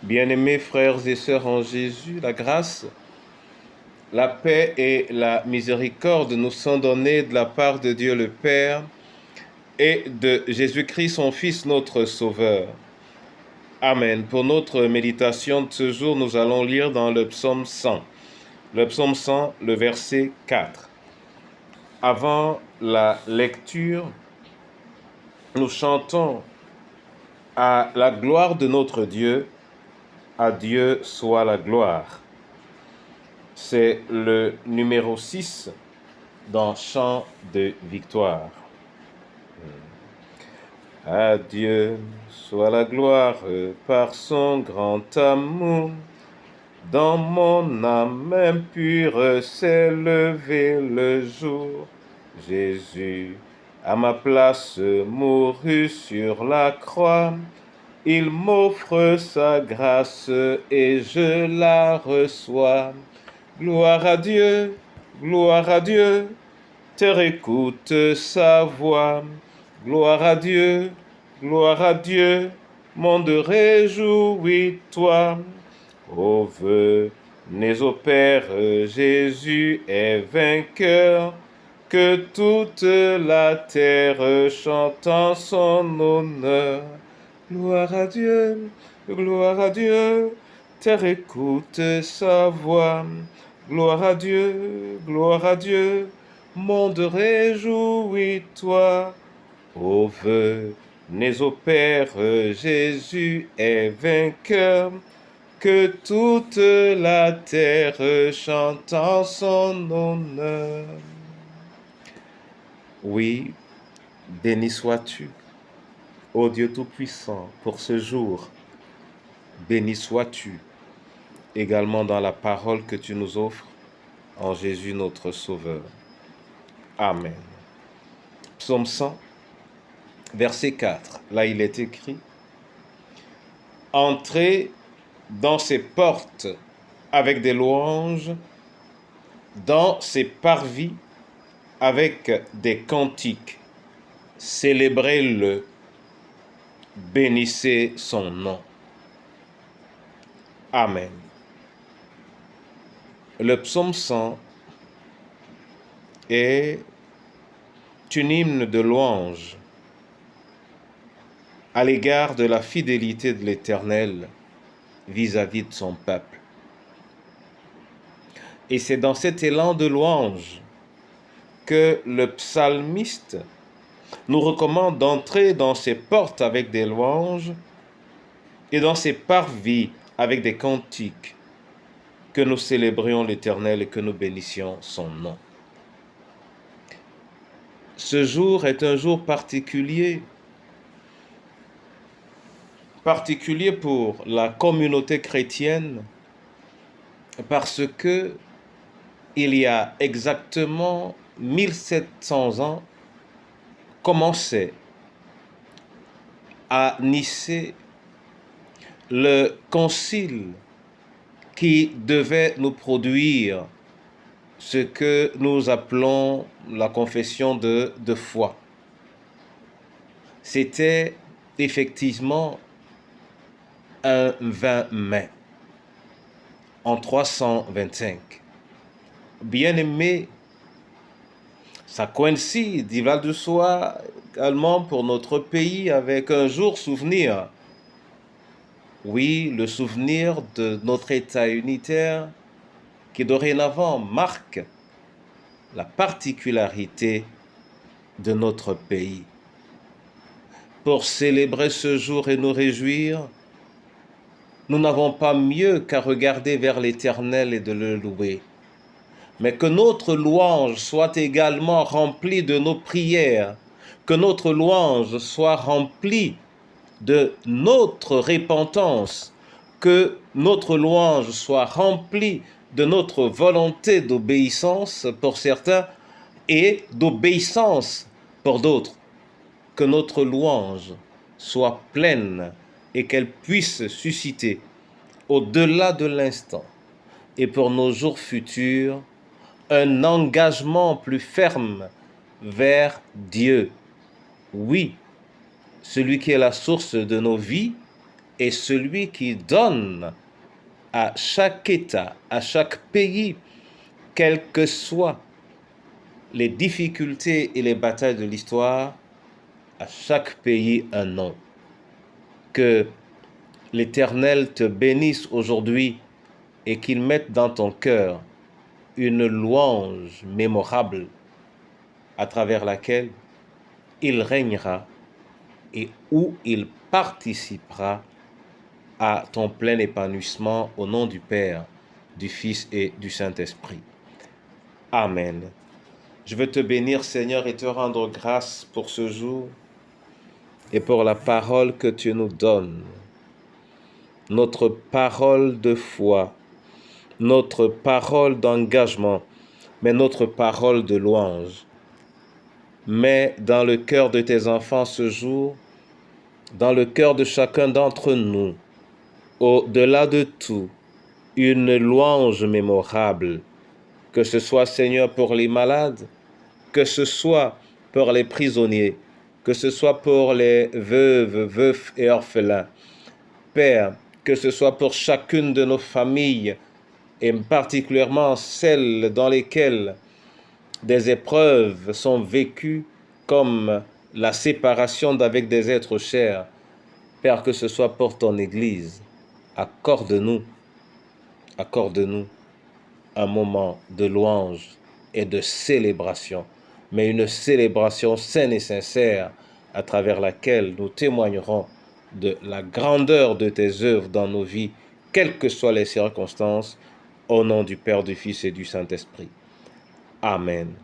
Bien-aimés frères et sœurs en Jésus, la grâce, la paix et la miséricorde nous sont données de la part de Dieu le Père et de Jésus-Christ, son Fils, notre Sauveur. Amen. Pour notre méditation de ce jour, nous allons lire dans le psaume 100. Le psaume 100, le verset 4. Avant la lecture, nous chantons à la gloire de notre Dieu, à Dieu soit la gloire. C'est le numéro 6 dans Chant de victoire. À Dieu soit la gloire par son grand amour. Dans mon âme impure s'est levé le jour. Jésus, à ma place, mourut sur la croix. Il m'offre sa grâce et je la reçois. Gloire à Dieu, terre écoute sa voix. Gloire à Dieu, monde réjouis-toi. Ô venez au Père, Jésus est vainqueur. Que toute la terre chante en son honneur. Gloire à Dieu, terre écoute sa voix. Gloire à Dieu, monde réjouis-toi. Ô venez au Père, Jésus est vainqueur. Que toute la terre chante en son honneur. Oui, béni sois-tu, ô Dieu Tout-Puissant, pour ce jour. Béni sois-tu également dans la parole que tu nous offres en Jésus notre Sauveur. Amen. Psaume 100, verset 4. Là, il est écrit « Entrez dans ses portes avec des louanges, dans ses parvis avec des cantiques. Célébrez-le, bénissez son nom. » Amen. Le psaume 100 est un hymne de louange à l'égard de la fidélité de l'Éternel vis-à-vis de son peuple. Et c'est dans cet élan de louange que le psalmiste nous recommande d'entrer dans ses portes avec des louanges et dans ses parvis avec des cantiques, que nous célébrions l'Éternel et que nous bénissions son nom. Ce jour est un jour particulier pour la communauté chrétienne, parce que il y a exactement 1700 ans, commençait à Nicée le concile qui devait nous produire ce que nous appelons la confession de foi. C'était effectivement un 20 mai en 325. Bien-aimé, ça coïncide, il va de soi également pour notre pays avec un jour souvenir. Oui, le souvenir de notre État unitaire qui dorénavant marque la particularité de notre pays. Pour célébrer ce jour et nous réjouir, nous n'avons pas mieux qu'à regarder vers l'Éternel et de le louer. Mais que notre louange soit également remplie de nos prières, que notre louange soit remplie de notre repentance, que notre louange soit remplie de notre volonté d'obéissance pour certains et d'obéissance pour d'autres. Que notre louange soit pleine et qu'elle puisse susciter au-delà de l'instant et pour nos jours futurs un engagement plus ferme vers Dieu. Oui, celui qui est la source de nos vies est celui qui donne à chaque État, à chaque pays, quelles que soient les difficultés et les batailles de l'histoire, à chaque pays un nom. Que l'Éternel te bénisse aujourd'hui et qu'il mette dans ton cœur une louange mémorable à travers laquelle il régnera et où il participera à ton plein épanouissement au nom du Père, du Fils et du Saint-Esprit. Amen. Je veux te bénir, Seigneur, et te rendre grâce pour ce jour et pour la parole que tu nous donnes. Notre parole de foi, notre parole d'engagement, mais notre parole de louange. Mets dans le cœur de tes enfants ce jour, dans le cœur de chacun d'entre nous, au-delà de tout, une louange mémorable, que ce soit, Seigneur, pour les malades, que ce soit pour les prisonniers, que ce soit pour les veuves, veufs et orphelins. Père, que ce soit pour chacune de nos familles, et particulièrement celles dans lesquelles des épreuves sont vécues, comme la séparation d'avec des êtres chers. Père, que ce soit pour ton Église, accorde-nous un moment de louange et de célébration, mais une célébration saine et sincère à travers laquelle nous témoignerons de la grandeur de tes œuvres dans nos vies, quelles que soient les circonstances, au nom du Père, du Fils et du Saint-Esprit. Amen.